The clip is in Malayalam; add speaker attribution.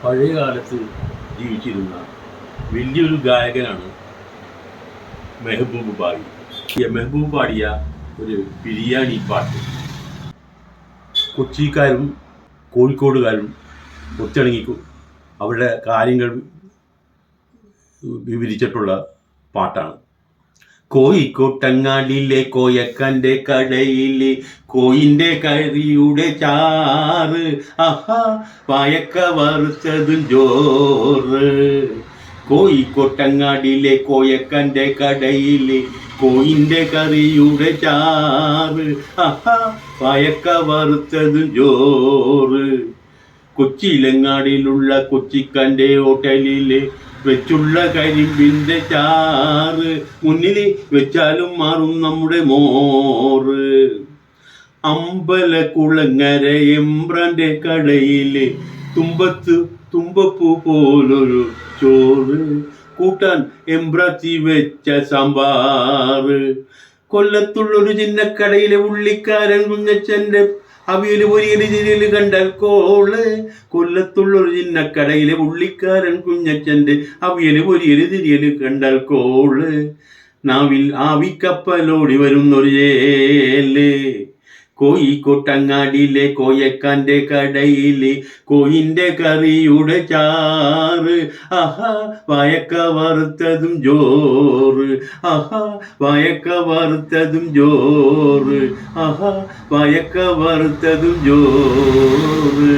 Speaker 1: പഴയ കാലത്ത് ജീവിച്ചിരുന്ന വലിയൊരു ഗായകനാണ് മെഹബൂബ് ബായി. മെഹബൂബ് പാടിയ ഒരു ബിരിയാണി പാട്ട് കൊച്ചിക്കാരും കോഴിക്കോടുകാരും ഒത്തിണങ്ങി അവരുടെ കാര്യങ്ങൾ വിവരിച്ചിട്ടുള്ള പാട്ടാണ്. കോഴിക്കോട്ടങ്ങാടിയിലെ കോയക്കൻ്റെ കടയിലെ കോയിൻ്റെ കറിയുടെ ചാറ്, ആഹാ വായക്ക വറുത്തതും ചോറ്. കോഴിക്കോട്ടങ്ങാടിയിലെ കോയക്കൻ്റെ കടയിലെ കോയിൻ്റെ കറിയുടെ ചാറ്, ആഹാ വായക്ക വറുത്തതും ചോറ്. കൊച്ചിയിലങ്ങാടിയിലുള്ള കൊച്ചിക്കൻ്റെ ഹോട്ടലിലെ വെച്ചുള്ള കരിമ്പിൻ്റെ ചാറ്, മുന്നിൽ വെച്ചാലും മാറും നമ്മുടെ മോറ്. അമ്പലക്കുളങ്ങര എമ്പ്രാൻ്റെ കടയിലെ തുമ്പപ്പൂ പോലൊരു ചോറ്, കൂട്ടാൻ എമ്പ്രാത്തി വെച്ച സാമ്പാറ്. കൊല്ലത്തുള്ളൊരു ചിന്നക്കടയിലെ ഉള്ളിക്കാരൻ കുഞ്ഞച്ചൻ്റെ അവിയല് പൊരിയല് തിരിയല് കണ്ടാൽ കോള്. കൊല്ലത്തുള്ളൊരു ചിന്നക്കടയിലെ ഉള്ളിക്കാരൻ കുഞ്ഞച്ചൻ്റെ അവിയല് പൊരിയല് തിരിയല് കണ്ടാൽ കോള്. നാവിൽ ആവിക്കപ്പലോടി വരുന്നൊരു ചേല്. കോഴിക്കോട്ടങ്ങാടിയിലെ കോയക്കാൻ്റെ കടയിലെ കോയിൻ്റെ കറിയുടെ ചാറ്, ആഹാ വായക്ക വറുത്തതും ചോറ്, ആഹാ വായക്ക വറുത്തതും ചോറ്, ആഹാ വായക്ക വറുത്തതും ചോറ്.